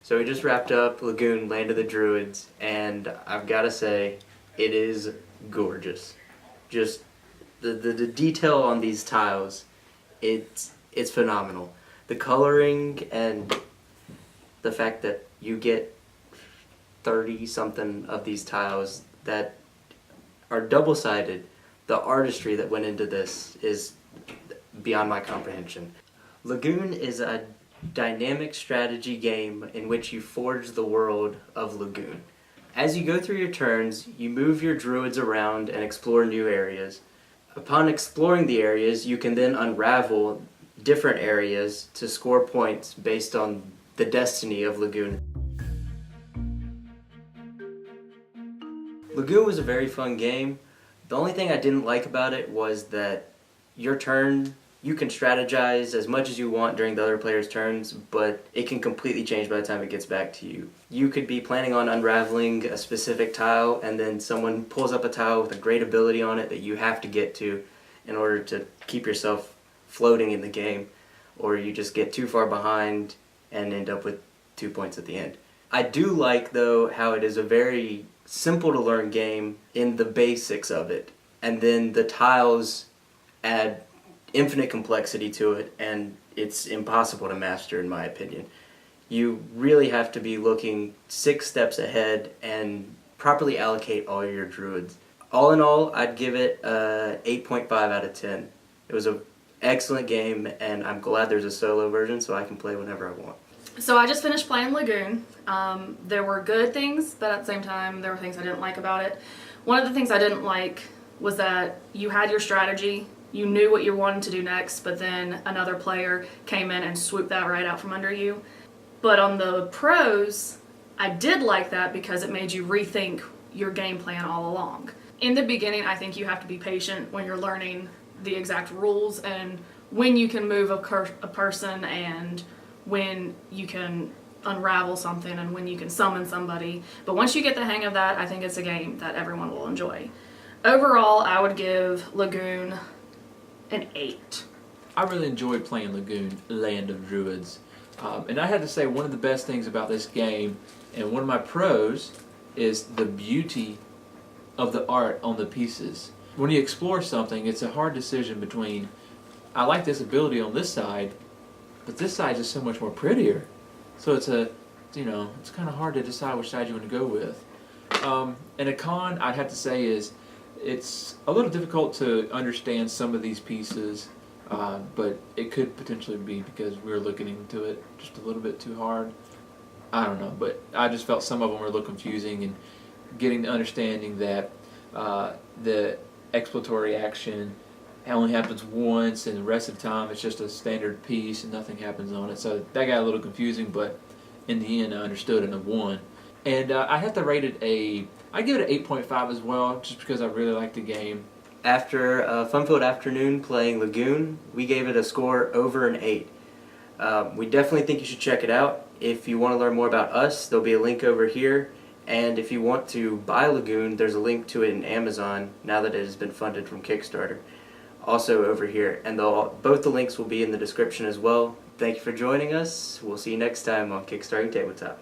So we just wrapped up Lagoon, Land of the Druids, and I've got to say, it is gorgeous. Just the detail on these tiles, it's phenomenal. The coloring and the fact that you get 30 something of these tiles that are double-sided, the artistry that went into this is beyond my comprehension. Lagoon is a dynamic strategy game in which you forge the world of Lagoon. As you go through your turns, you move your druids around and explore new areas. Upon exploring the areas, you can then unravel different areas to score points based on the destiny of Lagoon. Lagoon was a very fun game. The only thing I didn't like about it was that your turn, you can strategize as much as you want during the other player's turns, but it can completely change by the time it gets back to you. You could be planning on unraveling a specific tile, and then someone pulls up a tile with a great ability on it that you have to get to in order to keep yourself floating in the game, or you just get too far behind and end up with 2 points at the end. I do like, though, how it is a very simple to learn game in the basics of it, and then the tiles add infinite complexity to it, and it's impossible to master in my opinion. You really have to be looking 6 steps ahead and properly allocate all your druids. All in all, I'd give it a 8.5 out of 10. It was an excellent game, and I'm glad there's a solo version so I can play whenever I want. So I just finished playing Lagoon. There were good things, but at the same time there were things I didn't like about it. One of the things I didn't like was that you had your strategy, you knew what you wanted to do next, but then another player came in and swooped that right out from under you. But on the pros, I did like that because it made you rethink your game plan all along. In the beginning, I think you have to be patient when you're learning the exact rules and when you can move a person and when you can unravel something and when you can summon somebody. But once you get the hang of that, I think it's a game that everyone will enjoy. Overall, I would give Lagoon an 8. I really enjoyed playing Lagoon, Land of Druids. And I had to say one of the best things about this game, and one of my pros, is the beauty of the art on the pieces. When you explore something, it's a hard decision between, I like this ability on this side, but this side is so much more prettier. So it's it's kind of hard to decide which side you want to go with. And a con I'd have to say is it's a little difficult to understand some of these pieces, but it could potentially be because we were looking into it just a little bit too hard. I don't know, but I just felt some of them were a little confusing, and getting the understanding that the exploratory action only happens once, and the rest of the time it's just a standard piece and nothing happens on it. So that got a little confusing, but in the end I understood and I won. And I have to rate it I give it an 8.5 as well, just because I really like the game. After a fun-filled afternoon playing Lagoon, we gave it a score over an 8. We definitely think you should check it out. If you want to learn more about us, there'll be a link over here. And if you want to buy Lagoon, there's a link to it in Amazon now that it has been funded from Kickstarter. Also over here. And both the links will be in the description as well. Thank you for joining us. We'll see you next time on Kickstarting Tabletop.